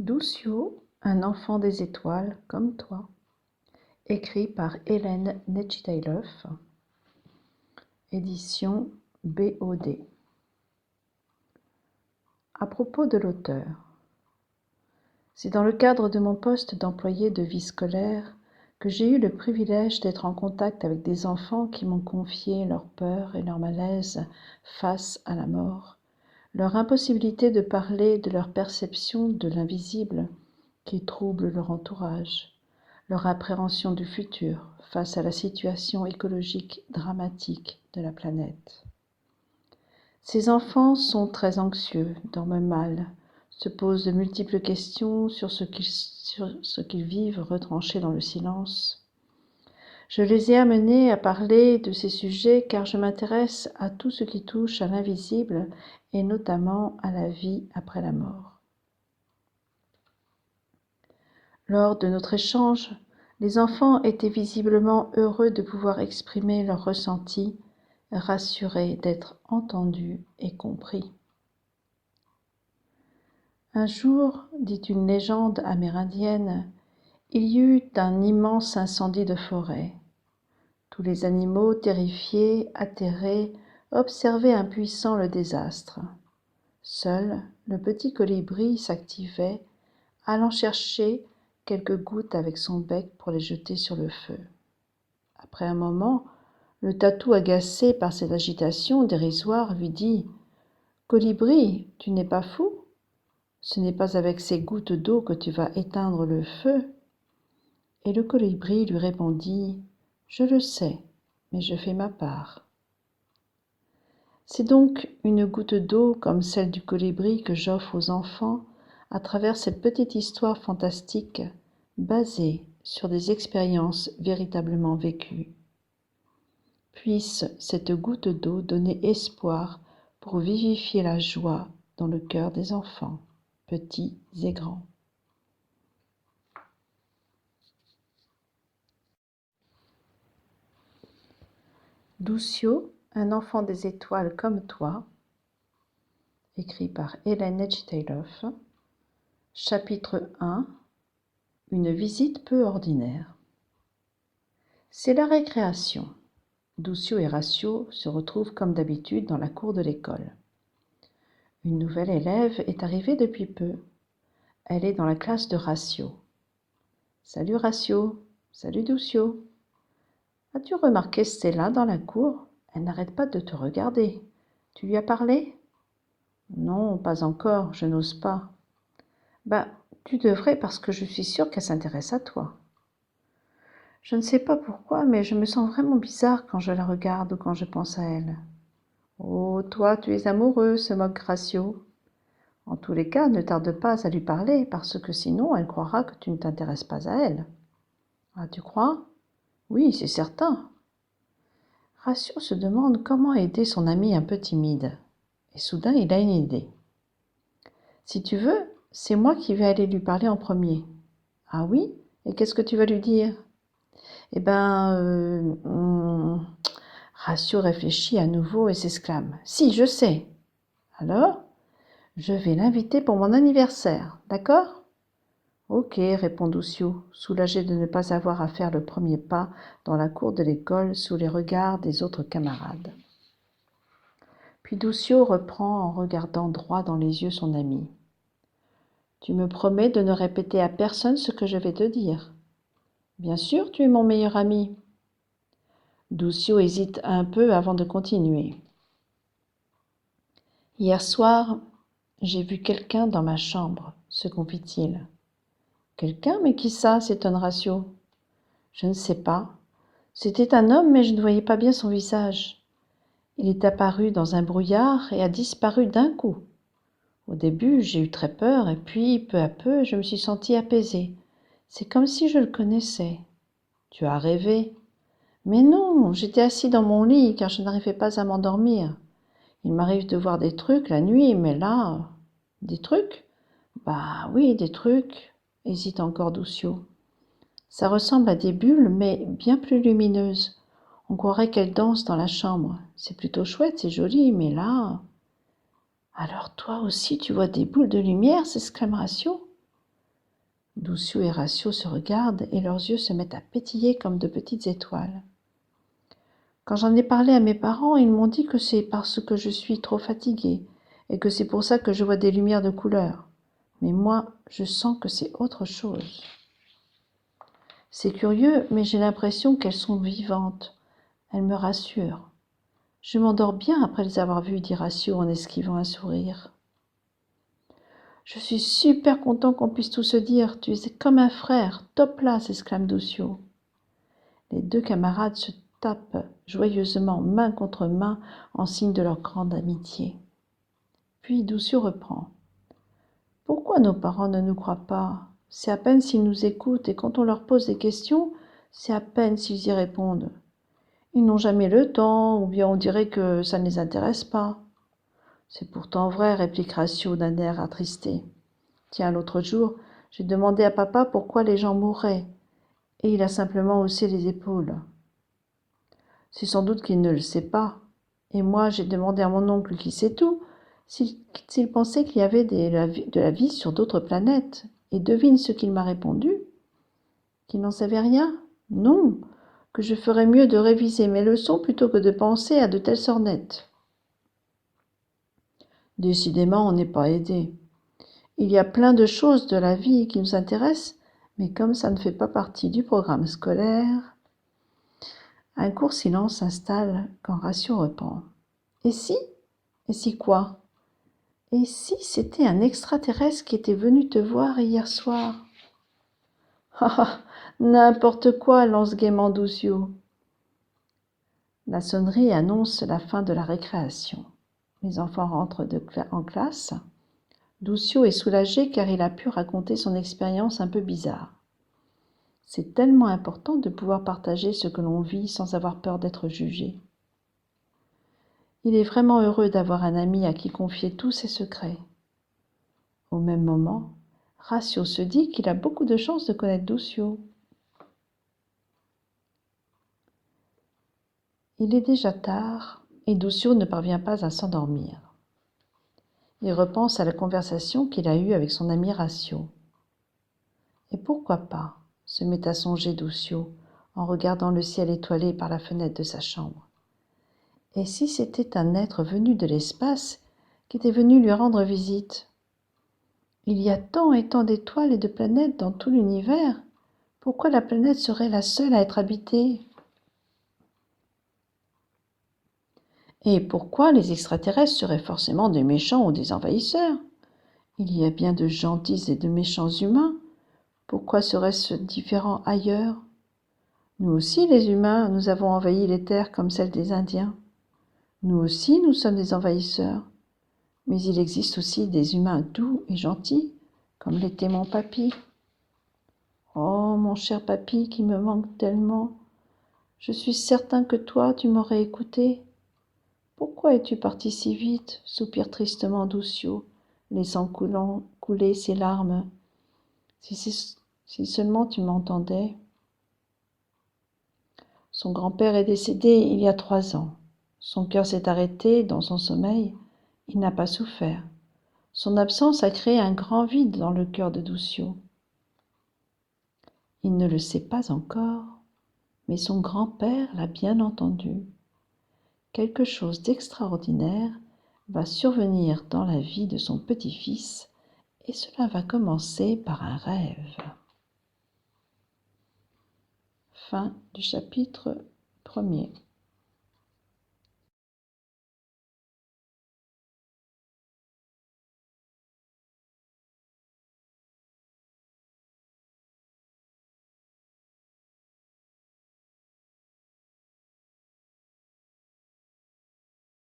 Duccio, un enfant des étoiles comme toi, écrit par Hélène Netchitaïloff, édition BOD. À propos de l'auteur, c'est dans le cadre de mon poste d'employé de vie scolaire que j'ai eu le privilège d'être en contact avec des enfants qui m'ont confié leurs peurs et leurs malaises face à la mort, leur impossibilité de parler de leur perception de l'invisible qui trouble leur entourage, leur appréhension du futur face à la situation écologique dramatique de la planète. Ces enfants sont très anxieux, dorment mal, se posent de multiples questions sur ce qu'ils vivent retranchés dans le silence. Je les ai amenés à parler de ces sujets car je m'intéresse à tout ce qui touche à l'invisible et notamment à la vie après la mort. Lors de notre échange, les enfants étaient visiblement heureux de pouvoir exprimer leurs ressentis, rassurés d'être entendus et compris. Un jour, dit une légende amérindienne, il y eut un immense incendie de forêt. Tous les animaux, terrifiés, atterrés, observaient impuissants le désastre. Seul le petit colibri s'activait, allant chercher quelques gouttes avec son bec pour les jeter sur le feu. Après un moment, le tatou, agacé par cette agitation dérisoire, lui dit « Colibri, tu n'es pas fou ? Ce n'est pas avec ces gouttes d'eau que tu vas éteindre le feu. » Et le colibri lui répondit « Je le sais, mais je fais ma part. » C'est donc une goutte d'eau comme celle du colibri que j'offre aux enfants à travers cette petite histoire fantastique basée sur des expériences véritablement vécues. Puisse cette goutte d'eau donner espoir pour vivifier la joie dans le cœur des enfants, petits et grands. Duccio, un enfant des étoiles comme toi, écrit par Hélène Netchitaïloff, chapitre 1. Une visite peu ordinaire. C'est la récréation. Duccio et Ratio se retrouvent comme d'habitude dans la cour de l'école. Une nouvelle élève est arrivée depuis peu. Elle est dans la classe de Ratio. « Salut Ratio, salut Duccio. As-tu remarqué Stella dans la cour ? Elle n'arrête pas de te regarder. Tu lui as parlé ? » ?»« Non, pas encore, je n'ose pas. »« Bah, tu devrais parce que je suis sûre qu'elle s'intéresse à toi. » »« Je ne sais pas pourquoi, mais je me sens vraiment bizarre quand je la regarde ou quand je pense à elle. »« Oh, toi, tu es amoureux, se moque Ratio. En tous les cas, ne tarde pas à lui parler, parce que sinon, elle croira que tu ne t'intéresses pas à elle. »« Ah, tu crois ? Oui, c'est certain. » Ratio se demande comment aider son ami un peu timide. Et soudain, il a une idée. « Si tu veux, c'est moi qui vais aller lui parler en premier. »« Ah oui ? Et qu'est-ce que tu vas lui dire ? » Eh ben, Ratio réfléchit à nouveau et s'exclame. « Si, je sais. »« Alors ? Je vais l'inviter pour mon anniversaire, d'accord ? » ?»« Ok, répond Duccio, soulagé de ne pas avoir à faire le premier pas dans la cour de l'école sous les regards des autres camarades. Puis Duccio reprend en regardant droit dans les yeux son ami. « Tu me promets de ne répéter à personne ce que je vais te dire. Bien sûr, tu es mon meilleur ami. » Duccio hésite un peu avant de continuer. « Hier soir, j'ai vu quelqu'un dans ma chambre, se confie-t-il. »« Quelqu'un, mais qui ça ?» s'étonne Ratio. « Je ne sais pas. C'était un homme, mais je ne voyais pas bien son visage. Il est apparu dans un brouillard et a disparu d'un coup. Au début, j'ai eu très peur, et puis, peu à peu, je me suis sentie apaisée. C'est comme si je le connaissais. »« Tu as rêvé. »« Mais non, j'étais assis dans mon lit, car je n'arrivais pas à m'endormir. Il m'arrive de voir des trucs la nuit, mais là... » »« Des trucs ? Bah oui, des trucs, hésite encore Duccio. Ça ressemble à des bulles, mais bien plus lumineuses. On croirait qu'elles dansent dans la chambre. C'est plutôt chouette, c'est joli, mais là... » « Alors toi aussi tu vois des boules de lumière ?» s'exclame Ratio. Duccio et Ratio se regardent et leurs yeux se mettent à pétiller comme de petites étoiles. Quand j'en ai parlé à mes parents, ils m'ont dit que c'est parce que je suis trop fatiguée et que c'est pour ça que je vois des lumières de couleur. Mais moi, je sens que c'est autre chose. C'est curieux, mais j'ai l'impression qu'elles sont vivantes. Elles me rassurent. Je m'endors bien après les avoir vues, dit Ratio en esquivant un sourire. Je suis super content qu'on puisse tout se dire. Tu es comme un frère. Top là, s'exclame Duccio. Les deux camarades se tapent joyeusement main contre main en signe de leur grande amitié. Puis Duccio reprend. Pourquoi nos parents ne nous croient pas? C'est à peine s'ils nous écoutent et quand on leur pose des questions, c'est à peine s'ils y répondent. Ils n'ont jamais le temps ou bien on dirait que ça ne les intéresse pas. C'est pourtant vrai, réplique Ratio d'un air attristé. Tiens, l'autre jour, j'ai demandé à papa pourquoi les gens mouraient et il a simplement haussé les épaules. C'est sans doute qu'il ne le sait pas. Et moi, j'ai demandé à mon oncle qui sait tout s'il pensait qu'il y avait de la vie sur d'autres planètes. Et devine ce qu'il m'a répondu. Qu'il n'en savait rien? Non, que je ferais mieux de réviser mes leçons plutôt que de penser à de telles sornettes. Décidément, on n'est pas aidé. Il y a plein de choses de la vie qui nous intéressent, mais comme ça ne fait pas partie du programme scolaire... Un court silence s'installe quand Ratio reprend. Et si? Et si quoi? Et si c'était un extraterrestre qui était venu te voir hier soir? Ah ah, n'importe quoi, lance gaiement Duccio. La sonnerie annonce la fin de la récréation. Les enfants rentrent en classe. Duccio est soulagé car il a pu raconter son expérience un peu bizarre. C'est tellement important de pouvoir partager ce que l'on vit sans avoir peur d'être jugé. Il est vraiment heureux d'avoir un ami à qui confier tous ses secrets. Au même moment, Ratio se dit qu'il a beaucoup de chance de connaître Duccio. Il est déjà tard et Duccio ne parvient pas à s'endormir. Il repense à la conversation qu'il a eue avec son ami Ratio. Et pourquoi pas, se met à songer Duccio en regardant le ciel étoilé par la fenêtre de sa chambre. Et si c'était un être venu de l'espace qui était venu lui rendre visite? Il y a tant et tant d'étoiles et de planètes dans tout l'univers. Pourquoi la planète serait la seule à être habitée? Et pourquoi les extraterrestres seraient forcément des méchants ou des envahisseurs? Il y a bien de gentils et de méchants humains. Pourquoi serait-ce différent ailleurs? Nous aussi, les humains, nous avons envahi les terres comme celles des Indiens. Nous aussi, nous sommes des envahisseurs. Mais il existe aussi des humains doux et gentils, comme l'était mon papy. Oh, mon cher papy qui me manque tellement. Je suis certain que toi, tu m'aurais écouté. Pourquoi es-tu parti si vite? Soupire tristement Duccio, laissant couler ses larmes. Si seulement tu m'entendais. Son grand-père est décédé il y a 3 ans. Son cœur s'est arrêté dans son sommeil. Il n'a pas souffert. Son absence a créé un grand vide dans le cœur de Duccio. Il ne le sait pas encore, mais son grand-père l'a bien entendu. Quelque chose d'extraordinaire va survenir dans la vie de son petit-fils et cela va commencer par un rêve. Fin du chapitre 1er.